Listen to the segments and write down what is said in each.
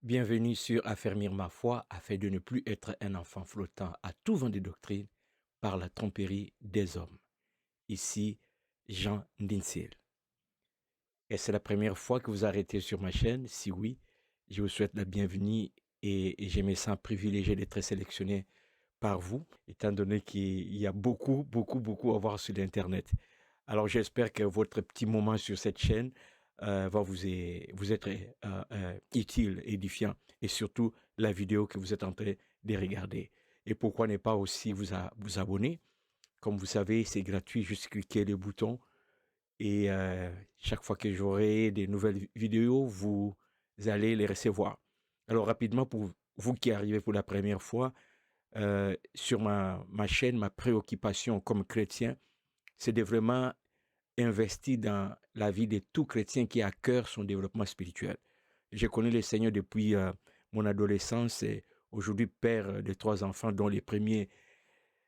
Bienvenue sur Affermir ma foi afin de ne plus être un enfant flottant à tout vent de doctrine par la tromperie des hommes. Ici, Jean Ndinsil. Et c'est la première fois que vous arrêtez sur ma chaîne? Si oui, je vous souhaite la bienvenue et je me sens privilégié d'être sélectionné par vous, étant donné qu'il y a beaucoup à voir sur l'Internet. Alors j'espère que votre petit moment sur cette chaîne va vous être utile, édifiant, et surtout la vidéo que vous êtes en train de regarder. Et pourquoi ne pas aussi vous abonner? Comme vous savez, c'est gratuit, juste cliquer le bouton et chaque fois que j'aurai des nouvelles vidéos, vous allez les recevoir. Alors rapidement, pour vous qui arrivez pour la première fois, sur ma chaîne, ma préoccupation comme chrétien, c'est de vraiment investir dans la vie de tout chrétien qui a à cœur son développement spirituel. J'ai connu le Seigneur depuis mon adolescence et aujourd'hui père de 3 enfants, dont les premiers,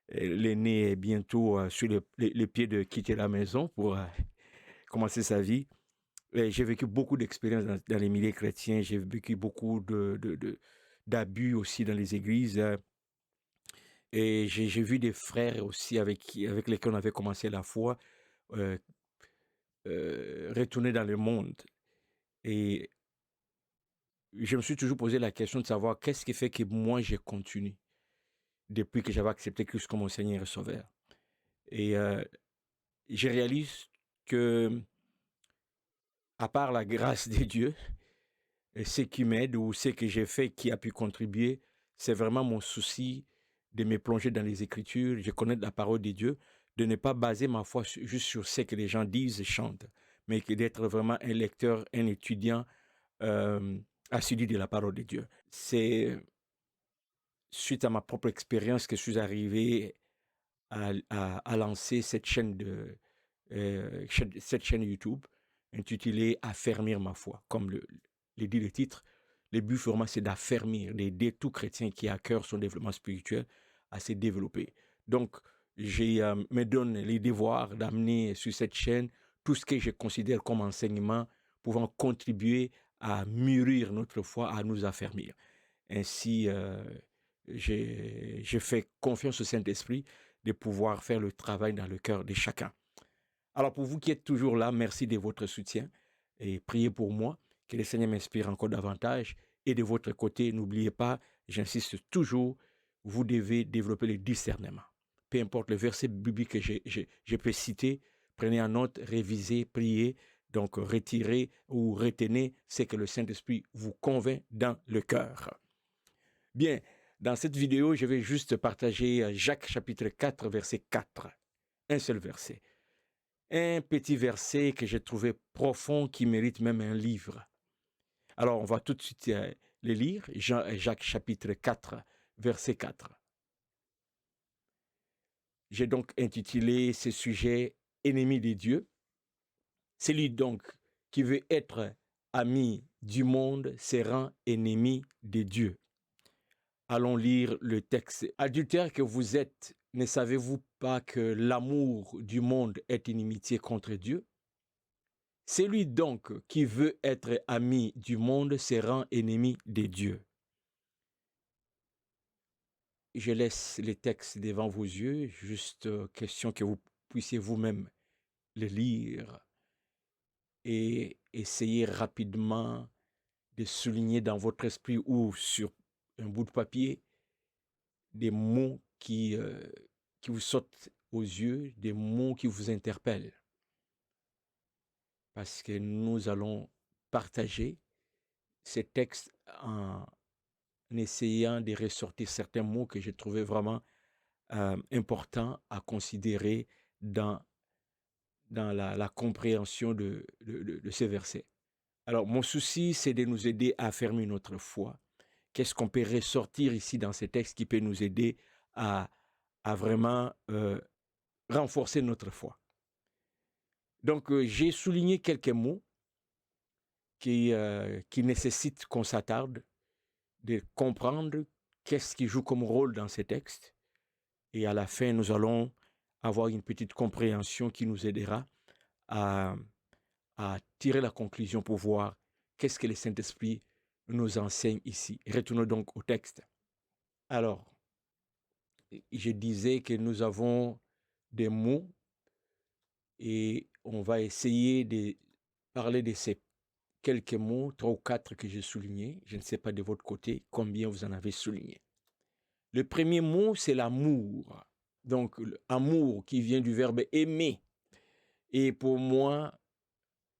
l'aîné est bientôt sur les pieds de quitter la maison pour commencer sa vie. J'ai vécu beaucoup d'expériences dans les milieux chrétiens, j'ai vécu beaucoup d'abus aussi dans les églises. Et j'ai vu des frères aussi avec lesquels on avait commencé la foi, euh, retourner dans le monde. Et je me suis toujours posé la question de savoir qu'est-ce qui fait que moi, j'ai continué depuis que j'avais accepté Christ comme mon Seigneur et Sauveur. Et je réalise que, à part la grâce de Dieu, ce qui m'aide ou ce que j'ai fait qui a pu contribuer, c'est vraiment mon souci de me plonger dans les Écritures, de connaître la parole de Dieu, de ne pas baser ma foi juste sur ce que les gens disent et chantent, mais d'être vraiment un lecteur, un étudiant assidu de la parole de Dieu. C'est suite à ma propre expérience que je suis arrivé à lancer cette chaîne YouTube intitulée Affermir ma foi. Comme le dit le titre, le but vraiment c'est d'affermir, d'aider tout chrétien qui a à cœur son développement spirituel à se développer. Donc, me donne les devoirs d'amener sur cette chaîne tout ce que je considère comme enseignement pouvant contribuer à mûrir notre foi, à nous affermir. Ainsi, je fais confiance au Saint-Esprit de pouvoir faire le travail dans le cœur de chacun. Alors pour vous qui êtes toujours là, merci de votre soutien et priez pour moi, que le Seigneur m'inspire encore davantage. Et de votre côté, n'oubliez pas, j'insiste toujours, vous devez développer le discernement. Peu importe le verset biblique que je peux citer, prenez en note, révisez, priez, donc retirez ou retenez ce que le Saint-Esprit vous convainc dans le cœur. Bien, dans cette vidéo, je vais juste partager Jacques chapitre 4, verset 4. Un seul verset. Un petit verset que j'ai trouvé profond, qui mérite même un livre. Alors, on va tout de suite le lire. Jacques chapitre 4, verset 4. J'ai donc intitulé ce sujet « Ennemi de Dieu ». Celui donc qui veut être ami du monde se rend ennemi de Dieu. Allons lire le texte. Adultères que vous êtes, ne savez-vous pas que l'amour du monde est inimitié contre Dieu? Celui donc qui veut être ami du monde se rend ennemi de Dieu. Je laisse les textes devant vos yeux, juste question que vous puissiez vous-même le lire et essayer rapidement de souligner dans votre esprit ou sur un bout de papier des mots qui vous sautent aux yeux, des mots qui vous interpellent. Parce que nous allons partager ces textes en essayant de ressortir certains mots que j'ai trouvé vraiment importants à considérer dans la compréhension de ces versets. Alors, mon souci, c'est de nous aider à affirmer notre foi. Qu'est-ce qu'on peut ressortir ici dans ces textes qui peut nous aider à vraiment renforcer notre foi? Donc, j'ai souligné quelques mots qui nécessitent qu'on s'attarde, de comprendre qu'est-ce qui joue comme rôle dans ces textes. Et à la fin, nous allons avoir une petite compréhension qui nous aidera à tirer la conclusion pour voir qu'est-ce que le Saint-Esprit nous enseigne ici. Retournons donc au texte. Alors, je disais que nous avons des mots et on va essayer de parler de ces quelques mots, 3 ou 4 que j'ai soulignés. Je ne sais pas de votre côté combien vous en avez souligné. Le premier mot, c'est l'amour. Donc, l'amour qui vient du verbe aimer. Et pour moi,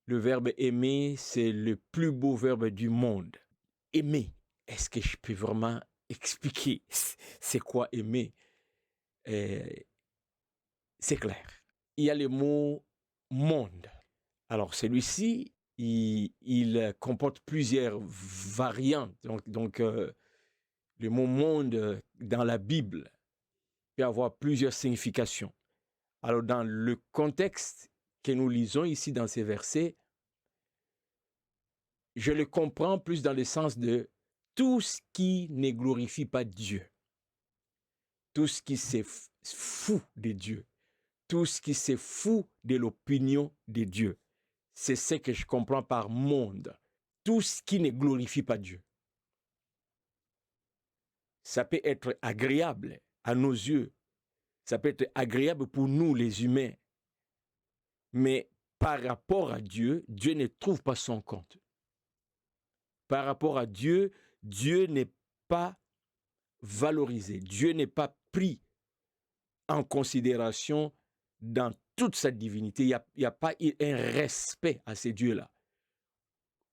le verbe aimer, c'est le plus beau verbe du monde. Aimer. Est-ce que je peux vraiment expliquer c'est quoi aimer? C'est clair. Il y a le mot monde. Alors, celui-ci, il comporte plusieurs variantes. Donc le mot monde dans la Bible peut avoir plusieurs significations. Alors, dans le contexte que nous lisons ici dans ces versets, je le comprends plus dans le sens de tout ce qui ne glorifie pas Dieu, tout ce qui se fout de Dieu, tout ce qui se fout de l'opinion de Dieu. C'est ce que je comprends par monde. Tout ce qui ne glorifie pas Dieu. Ça peut être agréable à nos yeux. Ça peut être agréable pour nous, les humains. Mais par rapport à Dieu, Dieu ne trouve pas son compte. Par rapport à Dieu, Dieu n'est pas valorisé. Dieu n'est pas pris en considération dans toute sa divinité. Il n'y a pas un respect à ces dieux-là.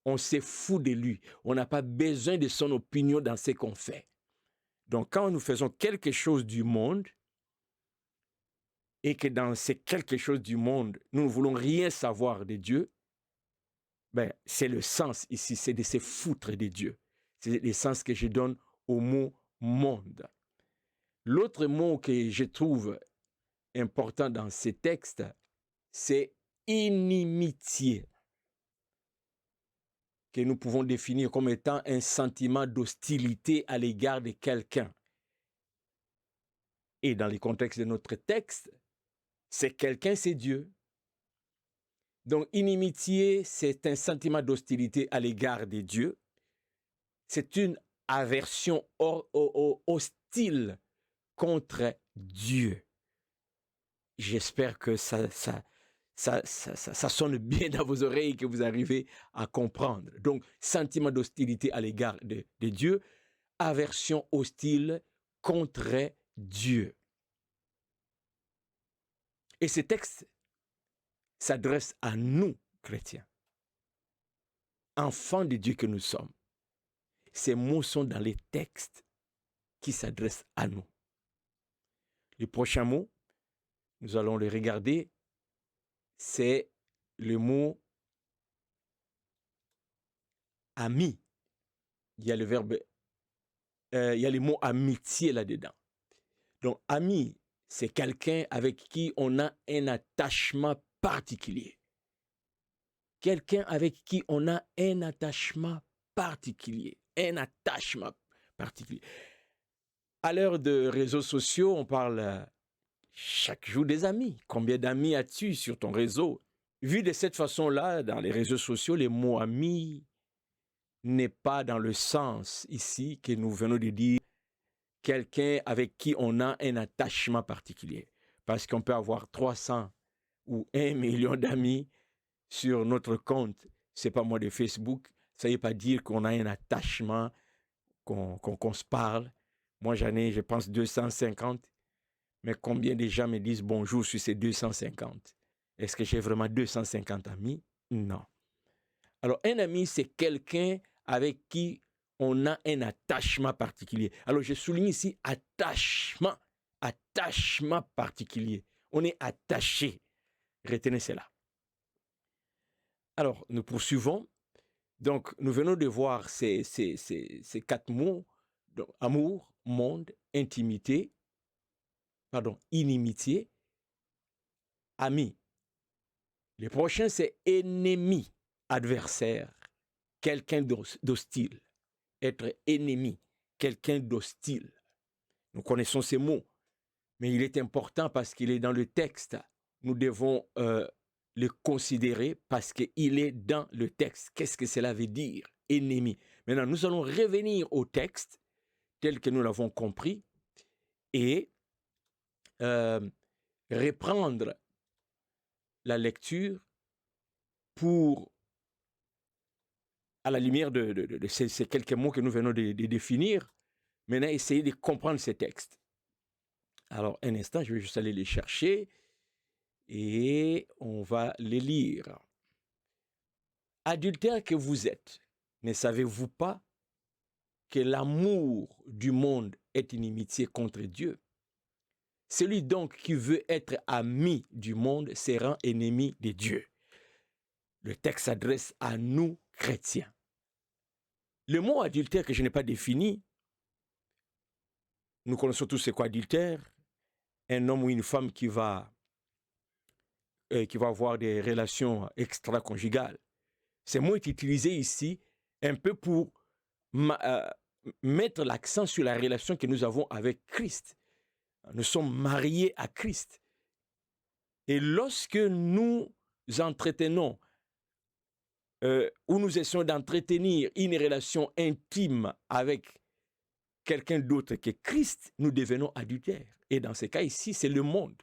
On se fout de lui. On n'a pas besoin de son opinion dans ce qu'on fait. Donc, quand nous faisons quelque chose du monde, et que dans ces quelque chose du monde, nous ne voulons rien savoir de Dieu, ben, c'est le sens ici, c'est de se foutre de Dieu. C'est le sens que je donne au mot monde. L'autre mot que je trouve important dans ces textes, c'est inimitié, que nous pouvons définir comme étant un sentiment d'hostilité à l'égard de quelqu'un. Et dans le contexte de notre texte, c'est quelqu'un, c'est Dieu. Donc, inimitié, c'est un sentiment d'hostilité à l'égard de Dieu. C'est une aversion hostile contre Dieu. J'espère que ça sonne bien dans vos oreilles, que vous arrivez à comprendre. Donc, sentiment d'hostilité à l'égard de Dieu, aversion hostile contre Dieu. Et ce texte s'adresse à nous, chrétiens, enfants de Dieu que nous sommes. Ces mots sont dans les textes qui s'adressent à nous. Le prochain mot, nous allons le regarder, c'est le mot ami. Il y a le verbe, il y a le mot amitié là-dedans. Donc, ami, c'est quelqu'un avec qui on a un attachement particulier. Quelqu'un avec qui on a un attachement particulier. Un attachement particulier. À l'heure de réseaux sociaux, on parle chaque jour des amis. Combien d'amis as-tu sur ton réseau? Vu de cette façon-là, dans les réseaux sociaux, les mots amis n'est pas dans le sens ici que nous venons de dire quelqu'un avec qui on a un attachement particulier. Parce qu'on peut avoir 300 ou 1 million d'amis sur notre compte, c'est pas moi de Facebook, ça ne veut pas dire qu'on a un attachement, qu'on se parle. Moi, j'en ai, je pense, 250. Mais combien de gens me disent bonjour sur ces 250? Est-ce que j'ai vraiment 250 amis? Non. Alors, un ami, c'est quelqu'un avec qui on a un attachement particulier. Alors, je souligne ici attachement particulier. On est attaché. Retenez cela. Alors, nous poursuivons. Donc, nous venons de voir ces 4 mots. Donc, amour, monde, inimitié, ami. Le prochain, c'est ennemi, adversaire, quelqu'un d'hostile. Être ennemi, quelqu'un d'hostile. Nous connaissons ces mots, mais il est important parce qu'il est dans le texte. Nous devons le considérer parce qu'il est dans le texte. Qu'est-ce que cela veut dire, ennemi? Maintenant, nous allons revenir au texte tel que nous l'avons compris et reprendre la lecture pour, à la lumière de ces quelques mots que nous venons de définir, maintenant essayer de comprendre ces textes. Alors, un instant, je vais juste aller les chercher et on va les lire. Adultères que vous êtes, ne savez-vous pas que l'amour du monde est inimitié contre Dieu? Celui donc qui veut être ami du monde se rend ennemi de Dieu. Le texte s'adresse à nous, chrétiens. Le mot adultère que je n'ai pas défini, nous connaissons tous c'est quoi adultère, un homme ou une femme qui va avoir des relations extra-conjugales. Ce mot est utilisé ici un peu pour mettre l'accent sur la relation que nous avons avec Christ. Nous sommes mariés à Christ. Et lorsque nous entretenons ou nous essayons d'entretenir une relation intime avec quelqu'un d'autre que Christ, nous devenons adultères. Et dans ce cas ici, c'est le monde.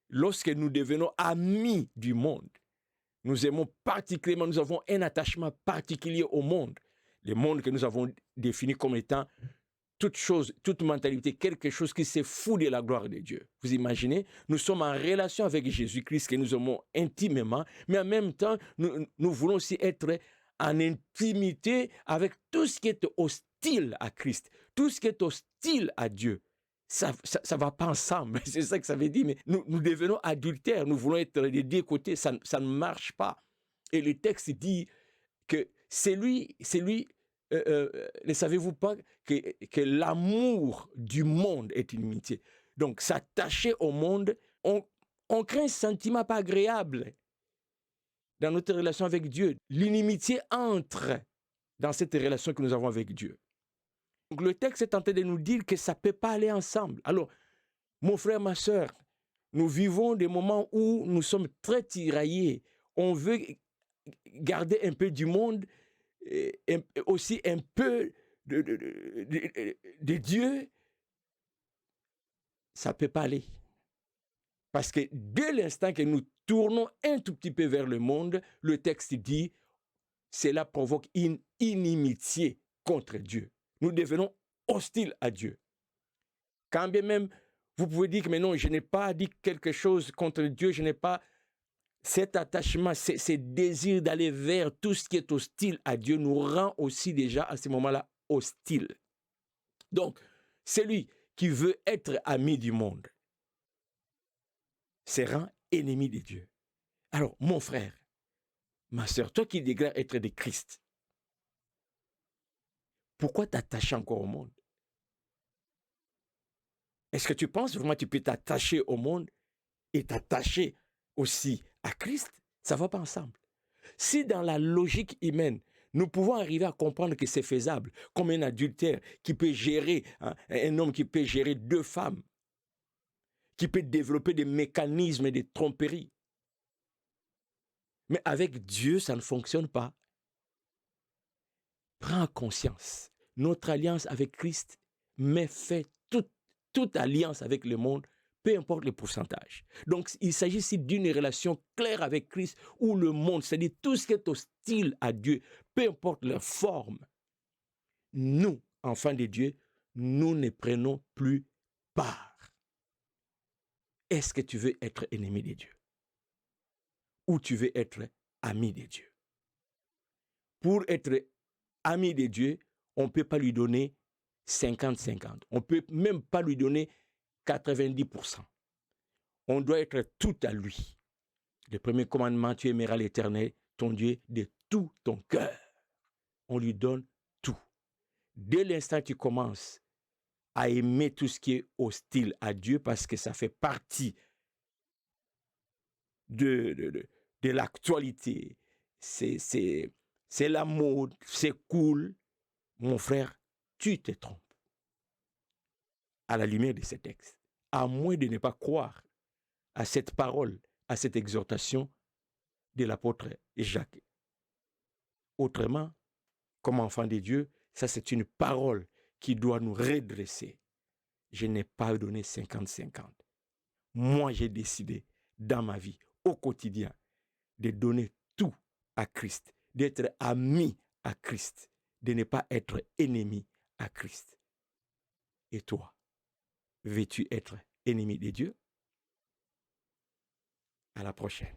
Lorsque nous devenons amis du monde, nous aimons particulièrement, nous avons un attachement particulier au monde. Le monde que nous avons défini comme étant toute chose, toute mentalité, quelque chose qui se fout de la gloire de Dieu. Vous imaginez, nous sommes en relation avec Jésus-Christ que nous aimons intimement, mais en même temps, nous voulons aussi être en intimité avec tout ce qui est hostile à Christ, tout ce qui est hostile à Dieu. Ça va pas ensemble, c'est ça que ça veut dire, mais nous devenons adultères, nous voulons être des deux côtés, ça ne marche pas. Et le texte dit que c'est lui, ne savez-vous pas que l'amour du monde est inimitié? Donc, s'attacher au monde, on crée un sentiment pas agréable dans notre relation avec Dieu. L'inimitié entre dans cette relation que nous avons avec Dieu. Donc, le texte est tenté de nous dire que ça ne peut pas aller ensemble. Alors, mon frère, ma soeur, nous vivons des moments où nous sommes très tiraillés. On veut garder un peu du monde, et aussi un peu de Dieu. Ça ne peut pas aller. Parce que dès l'instant que nous tournons un tout petit peu vers le monde, le texte dit, cela provoque une inimitié contre Dieu. Nous devenons hostiles à Dieu. Quand bien même, vous pouvez dire que mais non, je n'ai pas dit quelque chose contre Dieu, je n'ai pas cet attachement, ce désir d'aller vers tout ce qui est hostile à Dieu nous rend aussi déjà à ce moment-là hostiles. Donc, celui qui veut être ami du monde se rend ennemi de Dieu. Alors, mon frère, ma soeur, toi qui déclares être de Christ, pourquoi t'attacher encore au monde? Est-ce que tu penses vraiment que tu peux t'attacher au monde et t'attacher aussi à Christ? Ça ne va pas ensemble. Si dans la logique humaine, nous pouvons arriver à comprendre que c'est faisable, comme un adultère qui peut gérer, un homme qui peut gérer 2 femmes, qui peut développer des mécanismes de tromperie. Mais avec Dieu, ça ne fonctionne pas. Prends conscience. Notre alliance avec Christ met fait toute alliance avec le monde, peu importe le pourcentage. Donc, il s'agit ici d'une relation claire avec Christ où le monde, c'est-à-dire tout ce qui est hostile à Dieu, peu importe leur forme, nous, enfants de Dieu, nous ne prenons plus part. Est-ce que tu veux être ennemi de Dieu? Ou tu veux être ami de Dieu? Pour être ami de Dieu, on ne peut pas lui donner 50-50. On ne peut même pas lui donner 90%. On doit être tout à lui. Le premier commandement, tu aimeras l'Éternel, ton Dieu, de tout ton cœur. On lui donne tout. Dès l'instant que tu commences à aimer tout ce qui est hostile à Dieu, parce que ça fait partie de l'actualité, c'est la mode, c'est cool, mon frère, tu te trompes. À la lumière de ces textes, à moins de ne pas croire à cette parole, à cette exhortation de l'apôtre Jacques. Autrement, comme enfants de Dieu, ça c'est une parole qui doit nous redresser. Je n'ai pas donné 50-50. Moi, j'ai décidé dans ma vie, au quotidien, de donner tout à Christ, d'être ami à Christ, de ne pas être ennemi à Christ. Et toi, veux-tu être ennemi de Dieu? À la prochaine.